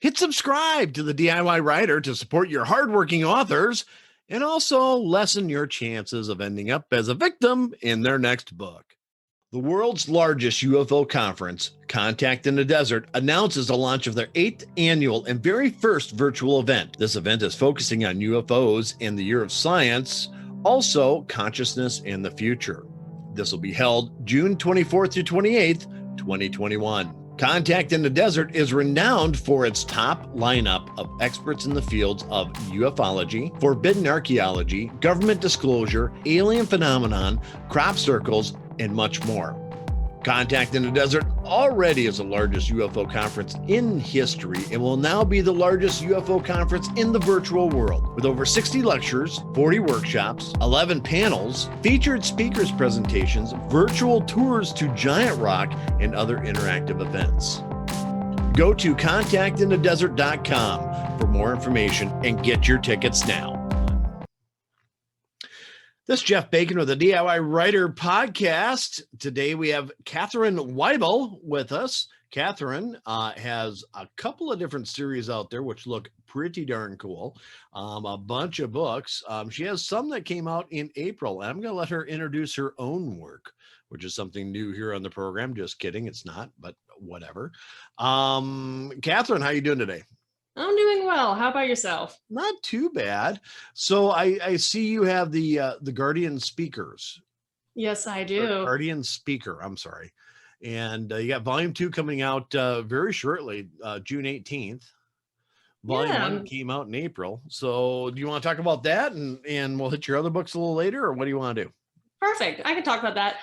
Hit subscribe to the DIY Writer to support your hardworking authors and also lessen your chances of ending up as a victim in their next book. The world's largest UFO conference, Contact in the Desert, announces the launch of their 8th annual and very first virtual event. This event is focusing on UFOs and the year of science, also consciousness and the future. This will be held June 24th to 28th, 2021. Contact in the Desert is renowned for its top lineup of experts in the fields of ufology, forbidden archaeology, government disclosure, alien phenomenon, crop circles, and much more. Contact in the Desert already is the largest UFO conference in history and will now be the largest UFO conference in the virtual world, with over 60 lectures, 40 workshops, 11 panels, featured speakers presentations, virtual tours to Giant Rock, and other interactive events. Go to contactinthedesert.com for more information and get your tickets now. This is Jeff Bacon with the DIY Writer Podcast. Today we have Katherine Wibell with us. Katherine has a couple of different series out there which look pretty darn cool. A bunch of books. She has some that came out in April, and I'm going to let her introduce her own work, which is something new here on the program. Just kidding, it's not, but whatever. Katherine, how you doing today? I'm doing well. How about yourself? Not too bad. So I see you have the Guardian Speakers. Yes, I do. Guardian Speaker, I'm sorry. And you got volume 2 coming out very shortly, June 18th. Volume 1 came out in April. So do you want to talk about that and we'll hit your other books a little later, or what do you want to do? Perfect. I can talk about that.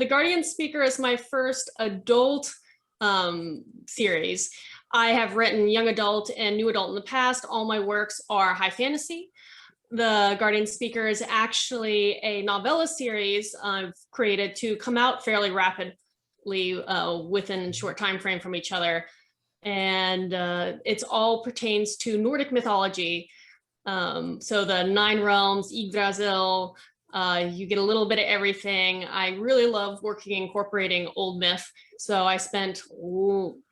The Guardian Speaker is my first adult series. I have written young adult and new adult in the past. All my works are high fantasy. The Guardian Speaker is actually a novella series I've created to come out fairly rapidly within a short time frame from each other. And it's all pertains to Nordic mythology. So the 9 realms, Yggdrasil, you get a little bit of everything. I really love working incorporating old myth. So I spent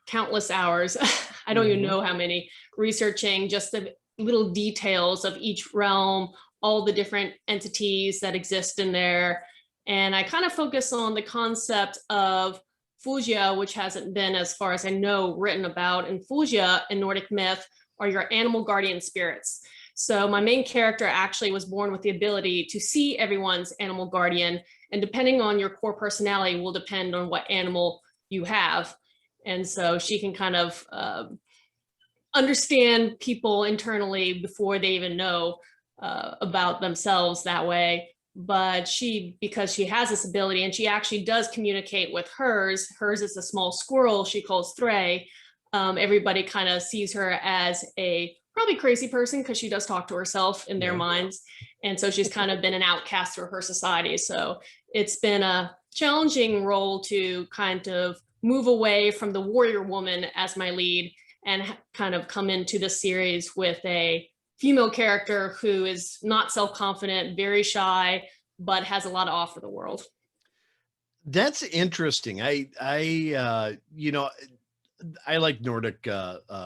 countless hours, I don't even know how many, researching just the little details of each realm, all the different entities that exist in there. And I kind of focus on the concept of Fugia, which hasn't been, as far as I know, written about. And Fugia in Nordic myth are your animal guardian spirits. So my main character actually was born with the ability to see everyone's animal guardian, and depending on your core personality will depend on what animal you have. And so she can kind of understand people internally before they even know about themselves that way. But because she has this ability, and she actually does communicate with hers is a small squirrel she calls Threy. Everybody kind of sees her as a probably crazy person because she does talk to herself in their minds. And so she's kind of been an outcast for her society. So it's been a challenging role to kind of move away from the warrior woman as my lead and kind of come into the series with a female character who is not self-confident, very shy, but has a lot to offer the world. That's interesting. I like Nordic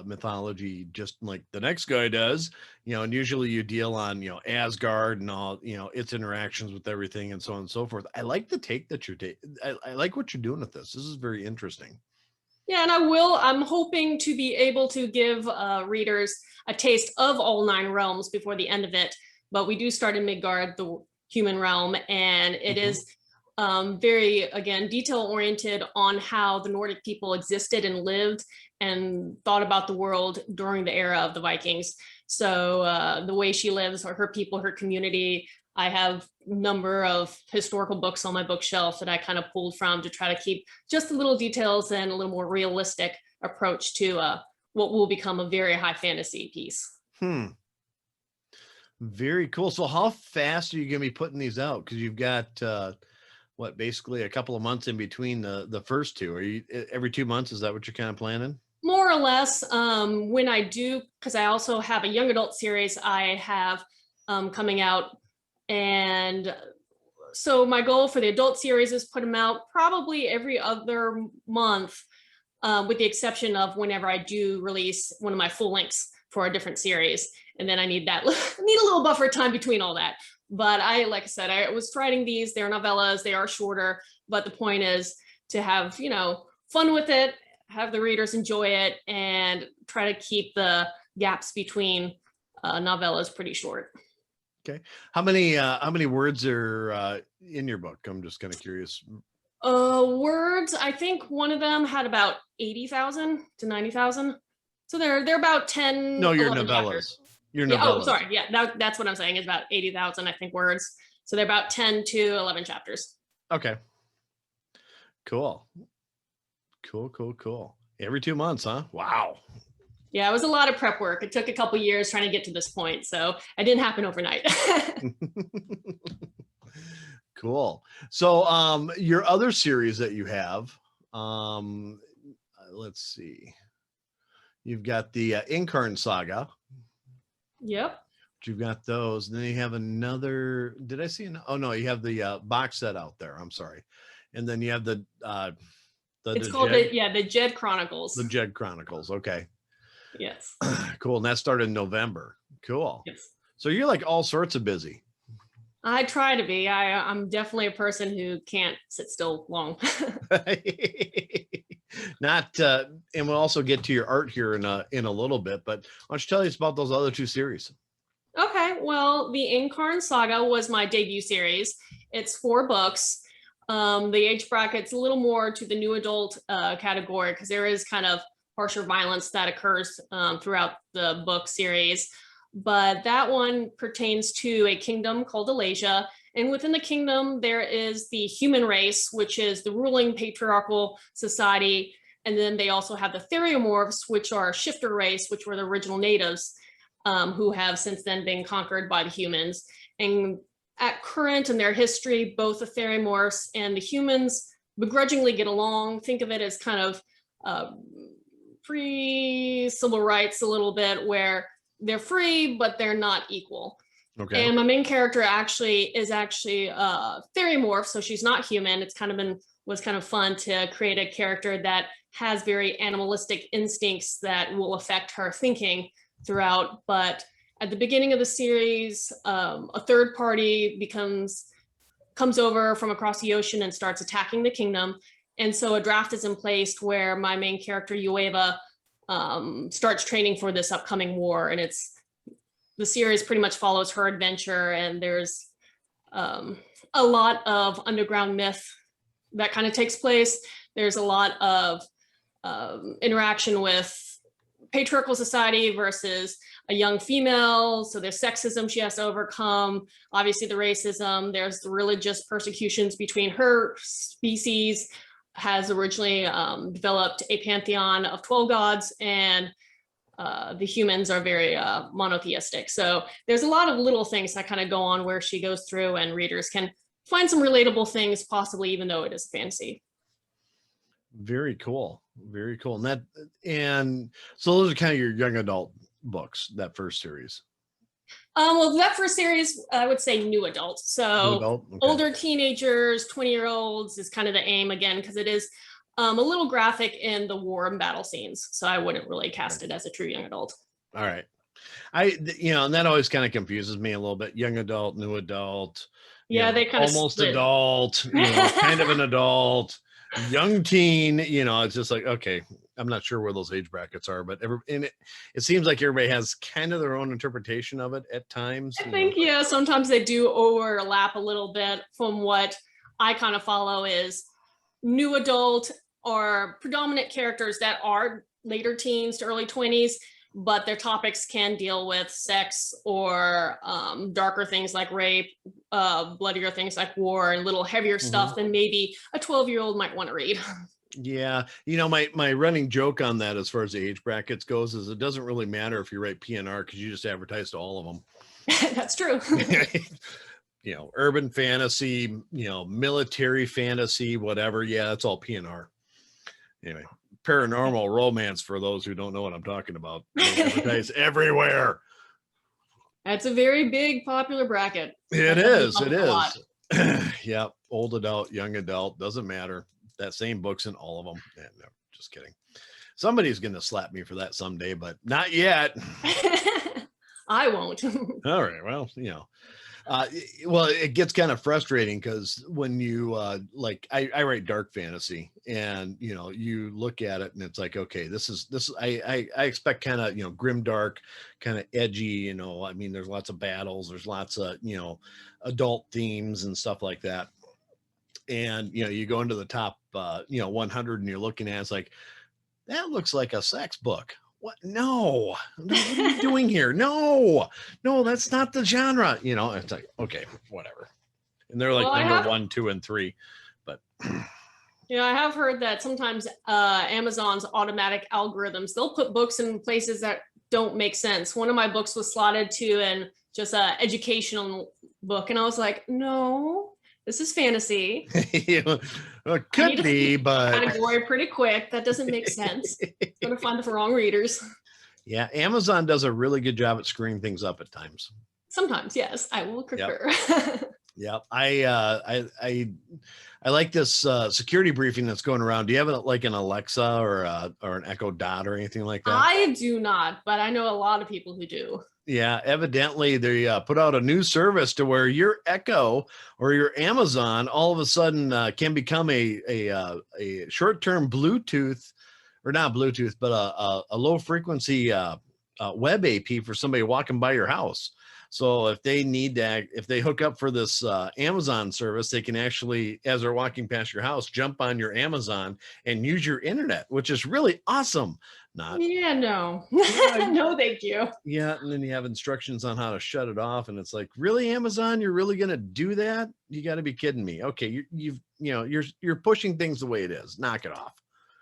mythology just like the next guy does, and usually you deal on, Asgard and all, its interactions with everything and so on and so forth. I like the take that you're taking. I like what you're doing with this. This is very interesting. Yeah, and I'm hoping to be able to give readers a taste of all 9 realms before the end of it. But we do start in Midgard, the human realm, and it is very, again, detail-oriented on how the Nordic people existed and lived and thought about the world during the era of the Vikings. So the way she lives, or her people, her community, I have a number of historical books on my bookshelf that I kind of pulled from to try to keep just the little details and a little more realistic approach to what will become a very high fantasy piece. Very cool. So how fast are you going to be putting these out? Because you've got basically a couple of months in between the first 2. Are you every 2 months? Is that what you're kind of planning? More or less. When I do, because I also have a young adult series I have coming out. And so my goal for the adult series is put them out probably every other month. with the exception of whenever I do release one of my full lengths for a different series. And then I need a little buffer time between all that. But like I said, I was writing these, they're novellas, they are shorter, but the point is to have, fun with it, have the readers enjoy it, and try to keep the gaps between novellas pretty short. Okay. How many words are in your book? I'm just kind of curious. Words, I think one of them had about 80,000 to 90,000. So they're about 10. No, your 11 novellas. chapters. Your Yeah, novellas. oh, sorry. Yeah, that's what I'm saying. Is about 80,000, I think, words. So they're about 10 to 11 chapters. Okay. Cool. Every 2 months, huh? Wow. Yeah, it was a lot of prep work. It took a couple years trying to get to this point, so it didn't happen overnight. Cool. So your other series that you have, let's see. You've got the Incarn Saga. Yep. You've got those. And then you have another, did I see? Oh no, you have the box set out there. I'm sorry. And then you have the it's called the Jed Chronicles. The Jed Chronicles. Okay. Yes. Cool. And that started in November. Cool. Yes. So you're like all sorts of busy. I try to be. I'm definitely a person who can't sit still long. And we'll also get to your art here in a little bit, but why don't you tell us about those other two series? Okay, well, the Incarn Saga was my debut series. It's 4 books. The age bracket's a little more to the new adult category because there is kind of harsher violence that occurs throughout the book series. But that one pertains to a kingdom called Alasia. And within the kingdom, there is the human race, which is the ruling patriarchal society. And then they also have the Theriomorphs, which are a shifter race, which were the original natives who have since then been conquered by the humans. And at current in their history, both the Theriomorphs and the humans begrudgingly get along. Think of it as kind of pre-civil rights a little bit, where they're free, but they're not equal. Okay. And my main character is actually Theriomorph, so she's not human. Was kind of fun to create a character that has very animalistic instincts that will affect her thinking throughout. But at the beginning of the series, a third party comes over from across the ocean and starts attacking the kingdom. And so a draft is in place where my main character, Ueva, starts training for this upcoming war. And the series pretty much follows her adventure, and there's a lot of underground myth that kind of takes place. There's a lot of interaction with patriarchal society versus a young female. So there's sexism she has to overcome. Obviously the racism, there's the religious persecutions between her species, has originally developed a pantheon of 12 gods, and the humans are very monotheistic. So there's a lot of little things that kind of go on where she goes through, and readers can find some relatable things, possibly, even though it is fantasy. Very cool. Very cool. And so those are kind of your young adult books, that first series. Well, that first series, I would say new adult. So okay. Older teenagers, 20-year-olds is kind of the aim, again, because it is a little graphic in the war and battle scenes. So I wouldn't really cast it as a true young adult. All right. And that always kind of confuses me a little bit. Young adult, new adult. Yeah, they kind of almost adult, kind of an adult, young teen, it's just like, okay, I'm not sure where those age brackets are, but it seems like everybody has kind of their own interpretation of it at times. I think, yeah, sometimes they do overlap a little bit. From what I kind of follow is new adult or predominant characters that are later teens to early 20s, but their topics can deal with sex or darker things like rape, bloodier things like war, and little heavier stuff than maybe a 12-year-old might want to read. Yeah. My running joke on that as far as the age brackets goes is it doesn't really matter if you write PNR because you just advertise to all of them. That's true. Urban fantasy, military fantasy, whatever. Yeah, that's all PNR. Anyway, paranormal romance, for those who don't know what I'm talking about, they advertise everywhere. That's a very big popular bracket. It is. Yeah, old adult, young adult, doesn't matter. That same book's in all of them. Yeah, no, just kidding. Somebody's going to slap me for that someday, but not yet. I won't. All right. Well, well, it gets kind of frustrating because when you like, I write dark fantasy, and you look at it and it's like, okay, this is I expect kind of grim dark, kind of edgy. I mean, there's lots of battles, there's lots of adult themes and stuff like that. And you go into the top 100 and you're looking at it's like, that looks like a sex book. What? No, what are you doing here? No, that's not the genre. It's like, okay, whatever. And they're like number 1, 2, and 3. But I have heard that sometimes Amazon's automatic algorithms, they'll put books in places that don't make sense. One of my books was slotted to an just a educational book, and I was like, no, this is fantasy. It could be, but category pretty quick. That doesn't make sense. It's going to find the wrong readers. Yeah, Amazon does a really good job at screwing things up at times. Sometimes, yes, I will concur. Yep. I like this security briefing that's going around. Do you have like an Alexa or an Echo Dot or anything like that? I do not, but I know a lot of people who do. Yeah, evidently they put out a new service to where your Echo or your Amazon all of a sudden can become a short-term Bluetooth, or not Bluetooth, but a low frequency web AP for somebody walking by your house. So if they hook up for this Amazon service, they can actually, as they're walking past your house, jump on your Amazon and use your internet, which is really awesome. Yeah, no, no, thank you. Yeah, and then you have instructions on how to shut it off, and it's like, really, Amazon, you're really gonna do that? You got to be kidding me. Okay, you're pushing things the way it is. Knock it off.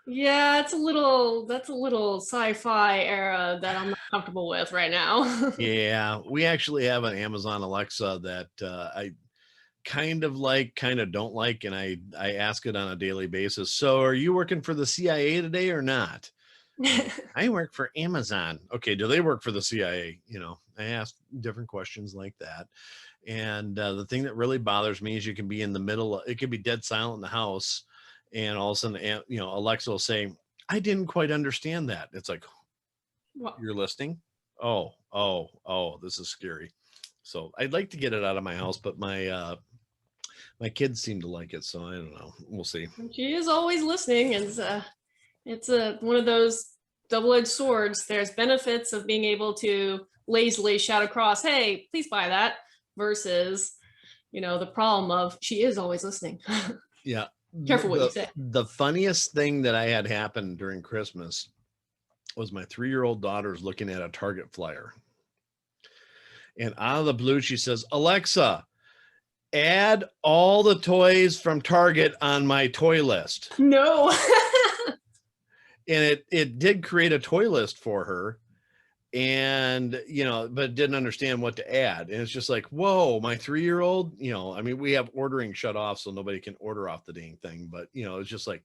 Yeah, that's a little sci-fi era that I'm not comfortable with right now. Yeah, we actually have an Amazon Alexa that I kind of like, kind of don't like, and I ask it on a daily basis. So, are you working for the CIA today or not? I work for Amazon. Okay, do they work for the CIA? I ask different questions like that. And the thing that really bothers me is you can be in the middle. It could be dead silent in the house, and all of a sudden, Alexa will say, "I didn't quite understand that." It's like, Well, you're listening? Oh, this is scary. So I'd like to get it out of my house, but my kids seem to like it, so I don't know. We'll see. she is always listening, and it's one of those double-edged swords. There's benefits of being able to lazily shout across, "Hey, please buy that," versus, the problem of she is always listening. Yeah. Careful what you say. The funniest thing that I had happen during Christmas was my 3-year-old daughter's looking at a Target flyer. And out of the blue, she says, "Alexa, add all the toys from Target on my toy list." No. And it did create a toy list for her, and but didn't understand what to add. And it's just like, whoa, my 3-year-old, I mean, we have ordering shut off so nobody can order off the dang thing, but it's just like,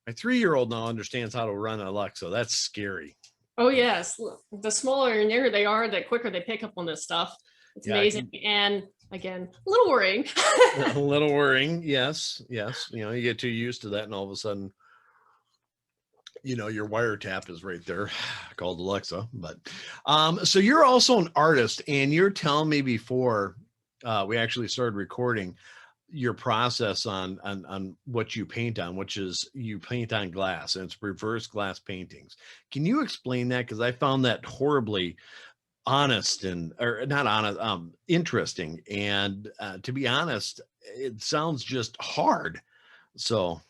my 3-year-old now understands how to run Alexa. That's scary. Oh yes, the smaller and younger they are, the quicker they pick up on this stuff. It's amazing. And again, a little worrying. A little worrying. Yes. You get too used to that, and all of a sudden, your wiretap is right there, called Alexa. But so you're also an artist, and you're telling me before we actually started recording your process on what you paint on, which is you paint on glass, and it's reverse glass paintings. Can you explain that? Because I found that horribly interesting. And to be honest, it sounds just hard. So.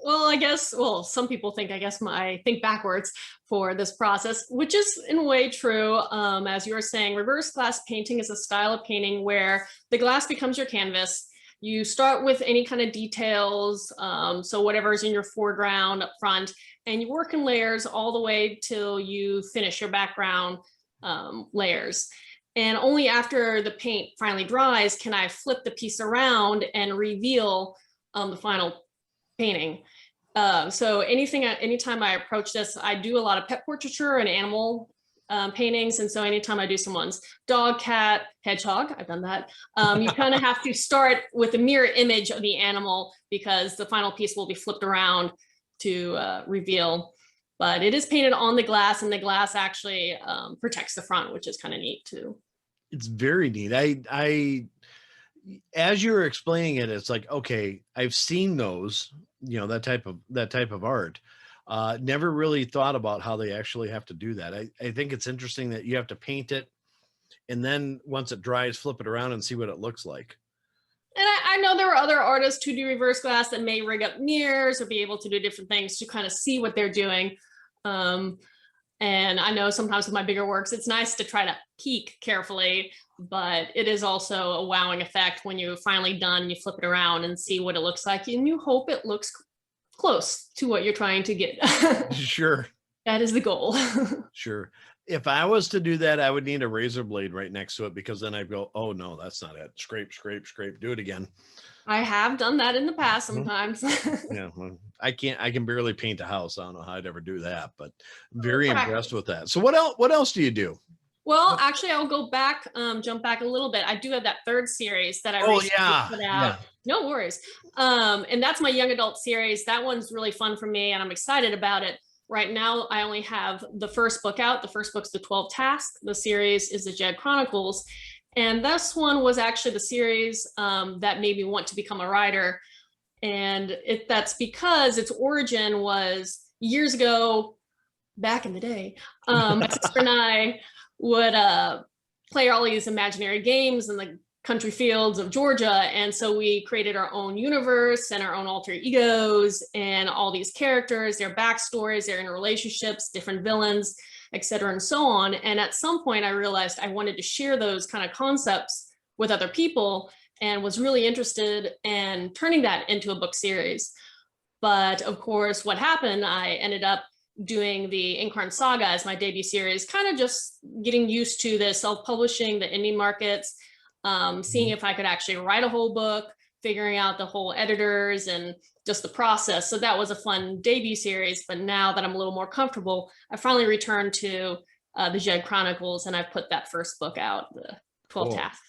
Well, I guess, some people think, I think backwards for this process, which is in a way true. As you were saying, reverse glass painting is a style of painting where the glass becomes your canvas. You start with any kind of details, so whatever's in your foreground up front, and you work in layers all the way till you finish your background layers. And only after the paint finally dries can I flip the piece around and reveal the final painting. So anytime I approach this, I do a lot of pet portraiture and animal paintings. And so anytime I do someone's dog, cat, hedgehog, I've done that. You kind of have to start with a mirror image of the animal, because the final piece will be flipped around to reveal. But it is painted on the glass, and the glass actually protects the front, which is kind of neat too. It's very neat. I as you're explaining it, it's like, okay, I've seen those, that type of art. Never really thought about how they actually have to do that. I think it's interesting that you have to paint it, and then once it dries, flip it around and see what it looks like. And I know there are other artists who do reverse glass that may rig up mirrors or be able to do different things to kind of see what they're doing. And I know sometimes with my bigger works, it's nice to try to peek carefully, but it is also a wowing effect when you're finally done, you flip it around and see what it looks like, and you hope it looks close to what you're trying to get. Sure. That is the goal. Sure. If I was to do that, I would need a razor blade right next to it, because then I'd go, oh no, that's not it. Scrape, scrape, scrape, do it again. I have done that in the past sometimes. Yeah, well, I can barely paint a house. I don't know how I'd ever do that, but very impressed with that. So what else do you do? Well, actually, I'll go back, jump back a little bit. I do have that third series that I recently put out. Yeah. No worries. And that's my young adult series. That one's really fun for me, and I'm excited about it. Right now, I only have the first book out. The first book's the 12 Tasks. The series is the Jed Chronicles. And this one was actually the series that made me want to become a writer. And that's because its origin was years ago, back in the day. My sister and I would play all these imaginary games in the country fields of Georgia. And so we created our own universe and our own alter egos and all these characters, their backstories, their interrelationships, different villains, et cetera, and so on. And at some point I realized I wanted to share those kind of concepts with other people, and was really interested in turning that into a book series. But of course, what happened, I ended up doing the Incarn Saga as my debut series, kind of just getting used to the self-publishing, the indie markets, seeing if I could actually write a whole book, figuring out the whole editors and just the process. So that was a fun debut series. But now that I'm a little more comfortable, I finally returned to the Jed Chronicles, and I've put that first book out, the 12 Tasks.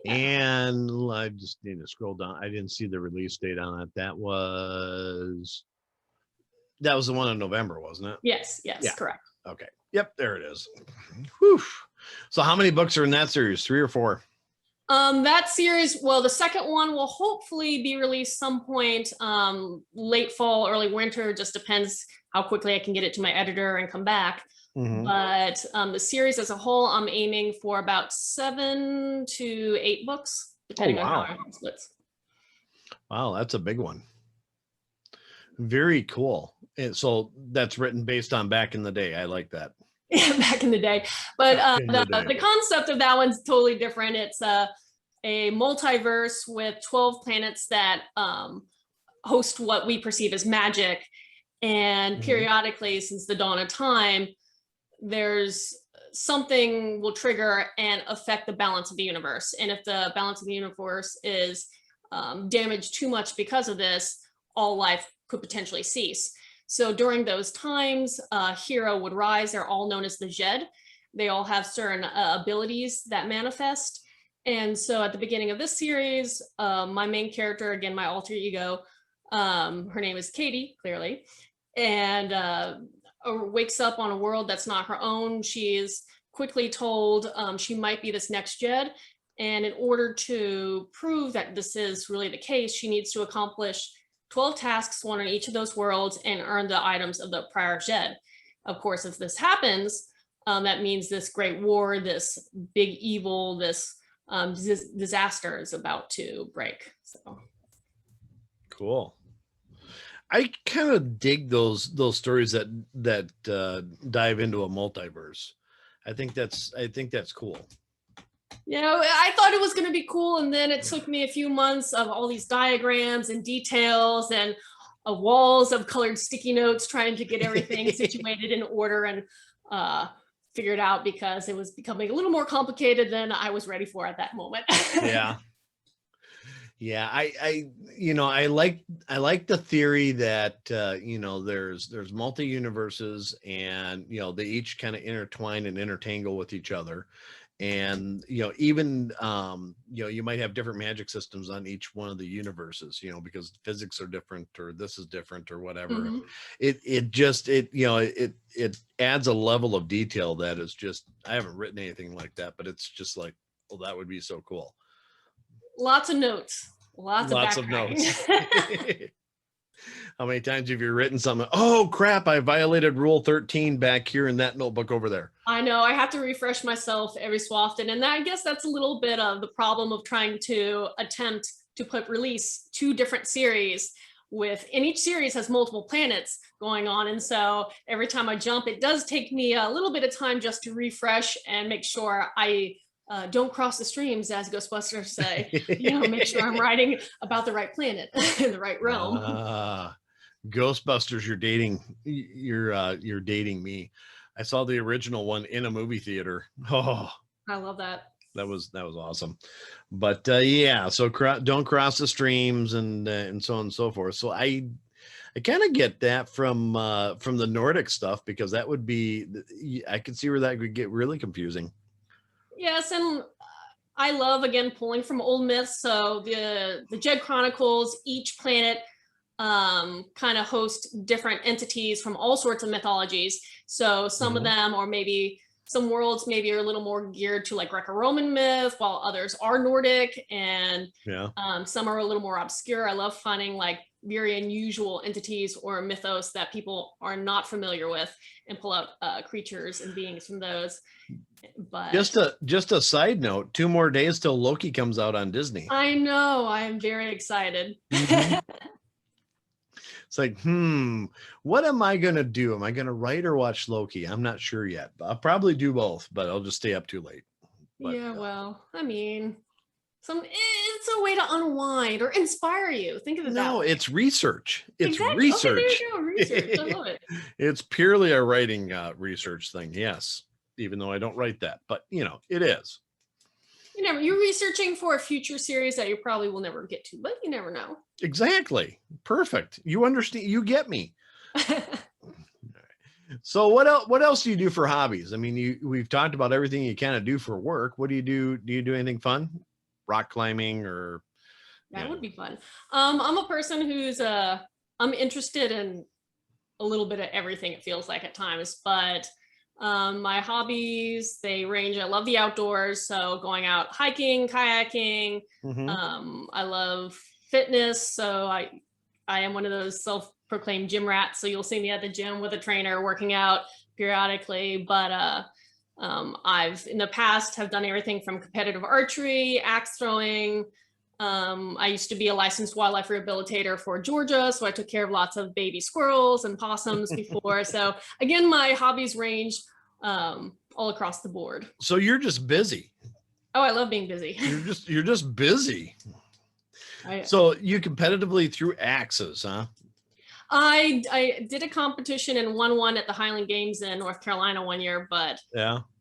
Yeah. And I just need to scroll down. I didn't see the release date on it. That was the one in November, wasn't it? Yes, Yeah. Correct. Okay. Yep, there it is. Whew. So how many books are in that series? 3 or 4? That series, well, the second one will hopefully be released some point late fall, early winter. Just depends how quickly I can get it to my editor and come back. But the series as a whole, I'm aiming for about 7 to 8 books, depending on how it splits. Wow, that's a big one. Very cool. And so that's written based on back in the day. I like that. Yeah, back in the day. But the concept of that one's totally different. It's a multiverse with 12 planets that host what we perceive as magic. And periodically, since the dawn of time, there's something will trigger and affect the balance of the universe. And if the balance of the universe is damaged too much because of this, all life could potentially cease. So during those times, a hero would rise. They're all known as the Jed. They all have certain abilities that manifest. And so at the beginning of this series, my main character, again, my alter ego, her name is Katie, clearly, and wakes up on a world that's not her own. She is quickly told she might be this next Jed. And in order to prove that this is really the case, she needs to accomplish 12 tasks, one on each of those worlds, and earn the items of the prior Jed. Of course, if this happens, that means this great war, this big evil, this disaster is about to break. So cool. I kind of dig those stories that dive into a multiverse. I think that's cool. You know, I thought it was going to be cool, and then it took me a few months of all these diagrams and details and walls of colored sticky notes trying to get everything situated in order and figured out, because it was becoming a little more complicated than I was ready for at that moment. Yeah, I like the theory that there's multi universes, and they each kind of intertwine and intertangle with each other, and even you might have different magic systems on each one of the universes, because physics are different, or this is different, or whatever. Mhm. It adds a level of detail that is just, I haven't written anything like that, but it's just like, well, that would be so cool. Lots of notes, lots of Lots of backtracking. notes. How many times have you written something? Oh crap, I violated rule 13 back here in that notebook over there. I know, I have to refresh myself every so often. And I guess that's a little bit of the problem of trying to attempt to release 2 different series and each series has multiple planets going on. And so every time I jump, it does take me a little bit of time just to refresh and make sure I don't cross the streams, as Ghostbusters say. Make sure I'm writing about the right planet in the right realm. Ghostbusters, you're dating me. I saw the original one in a movie theater. Oh, I love that. that was awesome. But yeah, so don't cross the streams, and so on and so forth. So I kind of get that from the Nordic stuff, because that would be, I could see where that could get really confusing. Yes, and I love, again, pulling from old myths. So the Jed Chronicles, each planet kind of host different entities from all sorts of mythologies. So some of them, or maybe some worlds, maybe are a little more geared to like Greco-Roman myth, while others are Nordic, and some are a little more obscure. I love finding like very unusual entities or mythos that people are not familiar with, and pull out creatures and beings from those. But just a side note, 2 more days till Loki comes out on Disney. I know, I am very excited. It's like, what am I going to do? Am I going to write or watch Loki? I'm not sure yet. I'll probably do both, but I'll just stay up too late. But, yeah, well, I mean, it's a way to unwind or inspire you. Think of it that way. It's research. It's exactly. research. Okay, there you go. Research. I love it. It's purely a writing research thing. Yes. Even though I don't write that, but it is. You're researching for a future series that you probably will never get to, but you never know. Exactly. Perfect. You understand. You get me. So what else do you do for hobbies? I mean, we've talked about everything you kind of do for work. What do you do? Do you do anything fun? Rock climbing, or that would be fun. I'm a person who's I'm interested in a little bit of everything, it feels like at times, but my hobbies, they range. I love the outdoors, so going out hiking, kayaking. I love fitness, so I am one of those self-proclaimed gym rats, so you'll see me at the gym with a trainer working out periodically. But I've in the past have done everything from competitive archery, axe throwing. I used to be a licensed wildlife rehabilitator for Georgia, so I took care of lots of baby squirrels and possums before. So again, my hobbies range all across the board. So you're just busy. Oh, I love being busy. You're just busy. So you competitively threw axes, huh? I did a competition and won one at the Highland Games in North Carolina one year, but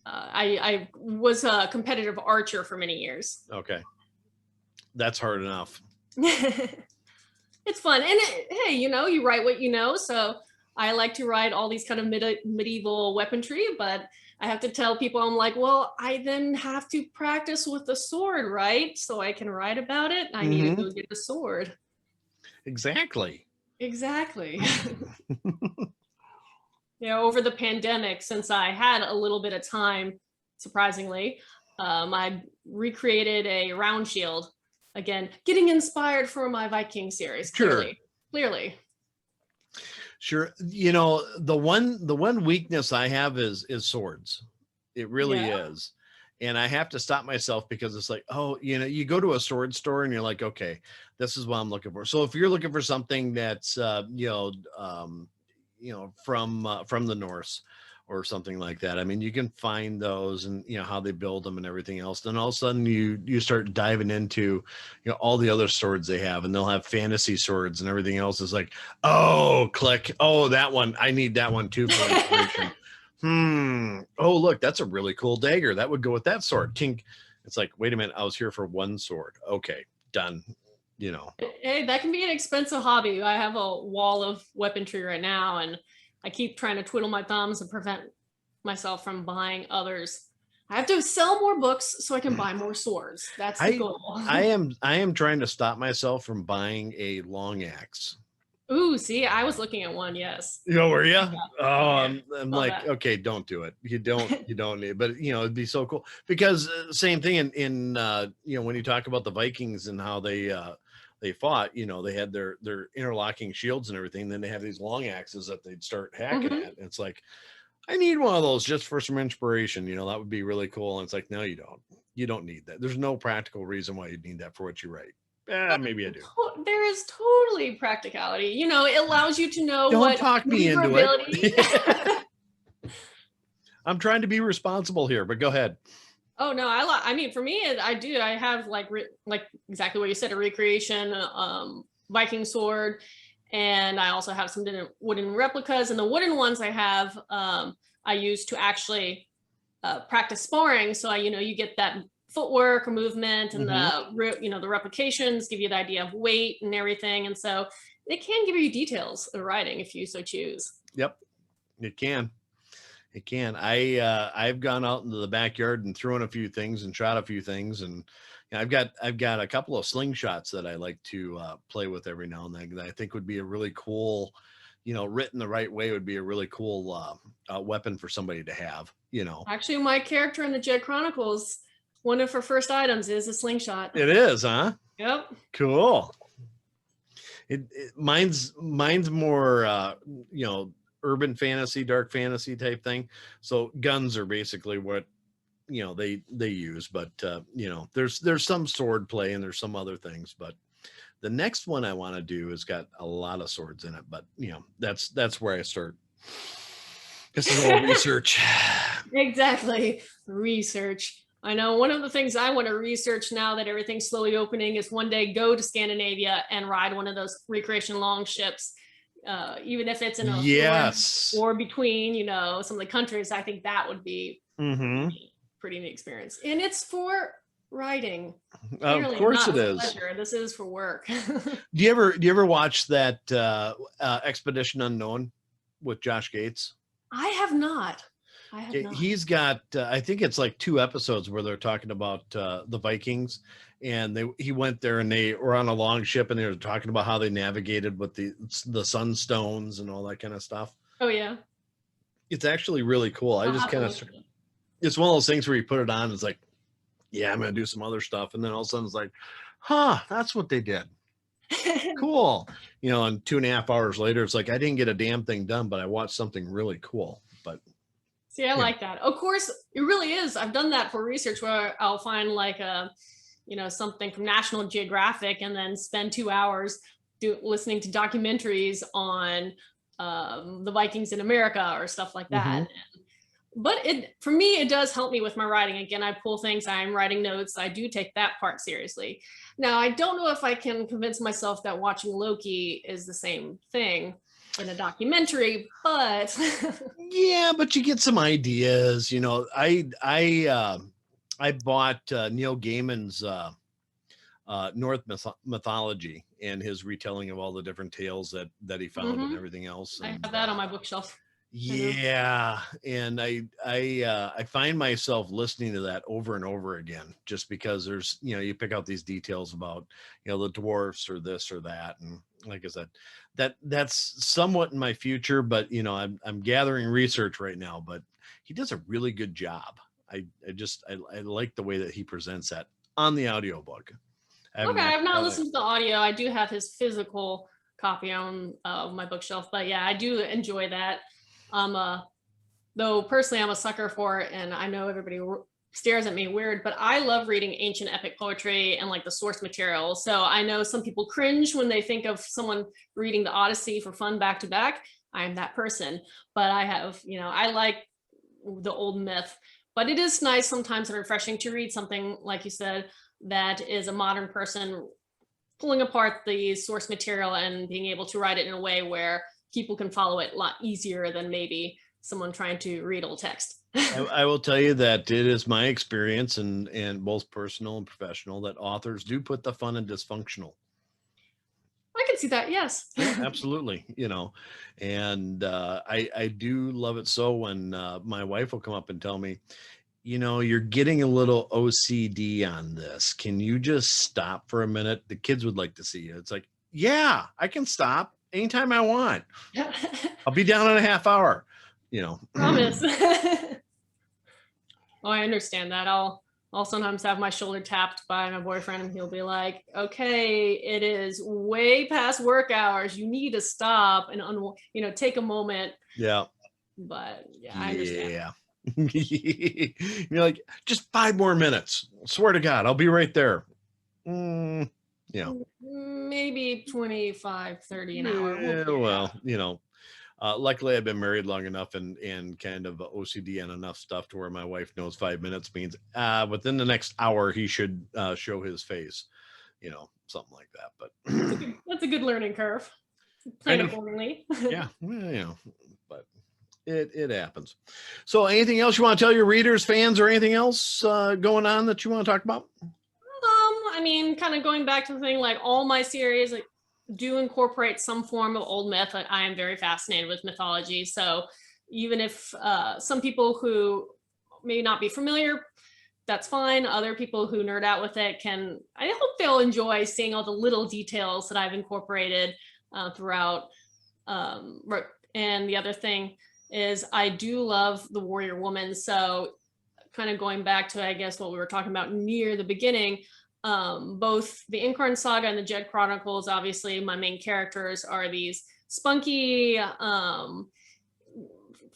I was a competitive archer for many years. Okay. That's hard enough. It's fun. And hey, you write what you know. So I like to write all these kind of medieval weaponry, but I have to tell people, I'm like, well, I then have to practice with the sword, right? So I can write about it. I need to go get a sword. Exactly. Over the pandemic, since I had a little bit of time, surprisingly, I recreated a round shield. Again, getting inspired for my Viking series. Clearly. Sure. The one weakness I have is swords. It really is. And I have to stop myself, because it's like, you go to a sword store and you're like, okay, this is what I'm looking for. So if you're looking for something that's, from the Norse or something like that, I mean, you can find those, and how they build them and everything else. Then all of a sudden you start diving into, all the other swords they have, and they'll have fantasy swords and everything else. Is like, click. Oh, that one. I need that one too for inspiration. Oh, look, that's a really cool dagger. That would go with that sword. Tink. It's like, wait a minute. I was here for one sword. Okay, done. you know. Hey, that can be an expensive hobby. I have a wall of weaponry right now, and I keep trying to twiddle my thumbs and prevent myself from buying others. I have to sell more books so I can buy more swords. That's the I goal. I am trying to stop myself from buying a long axe. Ooh, see, I was looking at one. Yes. You know, were you? Yeah. Oh, Yeah. I'm Saw like, that. okay, don't do it. You don't need, but you know, it'd be so cool because same thing in you know, when you talk about the Vikings and how they fought, you know, they had their interlocking shields and everything. Then they have these long axes that they'd start hacking Mhm. at. And it's like, I need one of those just for some inspiration. You know, that would be really cool. And it's like, no, you don't. You don't need that. There's no practical reason why you'd need that for what you write. Maybe I do. There is totally practicality. You know, it allows you to know Don't what talk me into it. maneuverability. I'm trying to be responsible here, but go ahead. Oh no, I mean, for me, I do. I have like exactly what you said, a recreation Viking sword, and I also have some wooden replicas. And the wooden ones I have, I use to actually practice sparring. So you get that footwork or movement, and the replications give you the idea of weight and everything. And so it can give you details of riding if you so choose. Yep, it can. It can. I've gone out into the backyard and thrown a few things and shot a few things, and you know, I've got a couple of slingshots that I like to play with every now and then that I think would be a really cool, you know, written the right way would be a really cool weapon for somebody to have. You know, Actually, my character in the Jed Chronicles, one of her first items is a slingshot. it is, huh? Yep. Cool. Mine's more you know, urban fantasy, dark fantasy type thing. So guns are basically what, you know, they use, but you know, there's some sword play and there's some other things, but the next one I want to do has got a lot of swords in it, but you know, that's where I start. This is all research. Exactly. Research. I know one of the things I want to research now that everything's slowly opening is one day go to Scandinavia and ride one of those recreation long ships. Even if it's in a fjord Yes. or between, some of the countries, I think that would be Mm-hmm. pretty neat experience. And it's for riding. Of Clearly course not it for is. pleasure. This is for work. Do you ever watch that Expedition Unknown with Josh Gates? I have not. I have not. He's got I think it's like 2 episodes where they're talking about the Vikings, and he went there and they were on a long ship and they were talking about how they navigated with the sunstones and all that kind of stuff. Oh yeah. It's actually really cool. I I'll just have to kind look of at it. it's one of those things where you put it on, it's like, yeah, I'm gonna do some other stuff, and then all of a sudden it's like, huh, that's what they did. Cool. You know, and 2.5 hours later, it's like I didn't get a damn thing done, but I watched something really cool. But See, I like that. Of course, it really is. I've done that for research where I'll find like something from National Geographic and then spend 2 hours listening to documentaries on the Vikings in America or stuff like that. But for me, it does help me with my writing. Again, I pull things, I'm writing notes. I do take that part seriously. Now, I don't know if I can convince myself that watching Loki is the same thing in a documentary, but yeah, but you get some ideas. You know, I bought Neil Gaiman's North mythology and his retelling of all the different tales that he found and everything else. I And, have that on my bookshelf. yeah, and I find myself listening to that over and over again, just because there's, you know, you pick out these details about, you know, the dwarfs or this or that, and like I said, that's somewhat in my future, but you know, I'm gathering research right now, but he does a really good job. I like the way that he presents that on the audiobook. Okay, I've not listened to the audio. I do have his physical copy on my bookshelf, but yeah, I do enjoy that. Though personally, I'm a sucker for it, and I know everybody stares at me weird, but I love reading ancient epic poetry and like the source material. So I know some people cringe when they think of someone reading the Odyssey for fun back to back. I am that person, but I have, I like the old myth, but it is nice sometimes and refreshing to read something, like you said, that is a modern person pulling apart the source material and being able to write it in a way where people can follow it a lot easier than maybe someone trying to read old text. I will tell you that it is my experience and both personal and professional that authors do put the fun in dysfunctional. see that. Yes. Yeah, absolutely. And I do love it so when my wife will come up and tell me, you're getting a little OCD on this. Can you just stop for a minute? The kids would like to see you. It's like, yeah, I can stop anytime I want. I'll be down in a half hour, Promise. Oh, I understand that. I'll sometimes have my shoulder tapped by my boyfriend and he'll be like, okay, it is way past work hours. You need to stop and take a moment. Yeah. But yeah, I understand. Yeah. You're like, just 5 more minutes. Swear to God, I'll be right there. Yeah. Maybe 25, 30 an hour. Yeah, well, luckily I've been married long enough and kind of OCD on enough stuff to where my wife knows 5 minutes means within the next hour he should show his face, something like that. But that's a good learning curve. Plan accordingly. Yeah, well, but it happens. So anything else you want to tell your readers, fans, or anything else going on that you want to talk about? I mean, kind of going back to the thing, like all my series do incorporate some form of old myth. I am very fascinated with mythology. So even if some people who may not be familiar, that's fine. Other people who nerd out with it I hope they'll enjoy seeing all the little details that I've incorporated throughout. And the other thing is I do love the warrior woman. So kind of going back to, I guess, what we were talking about near the beginning, both the Incarn Saga and the Jed Chronicles, obviously my main characters are these spunky,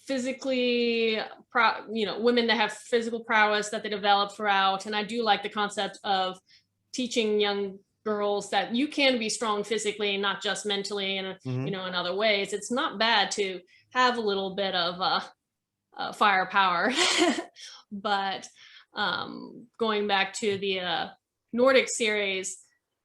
physically, women that have physical prowess that they develop throughout. And I do like the concept of teaching young girls that you can be strong physically, not just mentally, and in other ways. It's not bad to have a little bit of firepower. But going back to the Nordic series,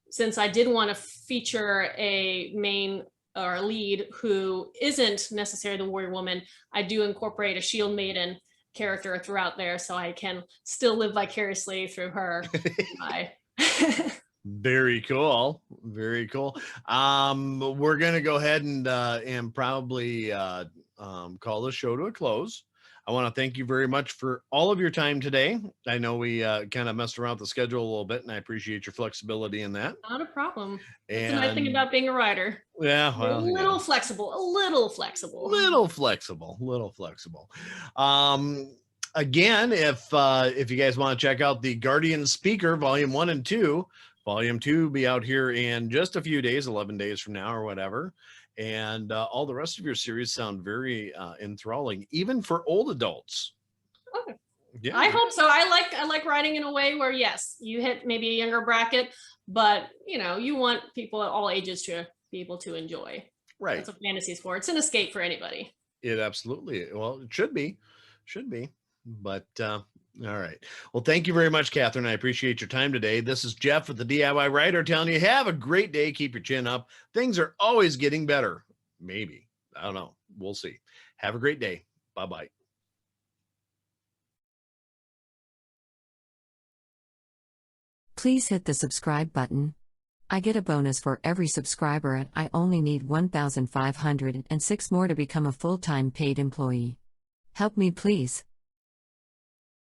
since I did want to feature a main or a lead who isn't necessarily the warrior woman, I do incorporate a shield maiden character throughout there, so I can still live vicariously through her. Very cool. Very cool. We're gonna go ahead and probably call the show to a close. I want to thank you very much for all of your time today. I know we kind of messed around with the schedule a little bit, and I appreciate your flexibility in that. Not a problem. That's the nice thing about being a writer. Yeah, well, a little flexible. Again, if you guys want to check out the Guardian Speaker Volume 1 and 2, Volume 2 will be out here in just a few days, 11 days from now or whatever. And all the rest of your series sound very enthralling, even for old adults. Okay. Yeah. I hope so. I like writing in a way where, yes, you hit maybe a younger bracket, but you want people at all ages to be able to enjoy. Right. That's what fantasy's for. It's an escape for anybody. It absolutely. Well, it should be. But all right. Well, thank you very much, Katherine. I appreciate your time today. This is Jeff with the DIY Writer telling you, have a great day. Keep your chin up. Things are always getting better. Maybe. I don't know. We'll see. Have a great day. Bye-bye. Please hit the subscribe button. I get a bonus for every subscriber, and I only need 1,506 more to become a full-time paid employee. Help me, please.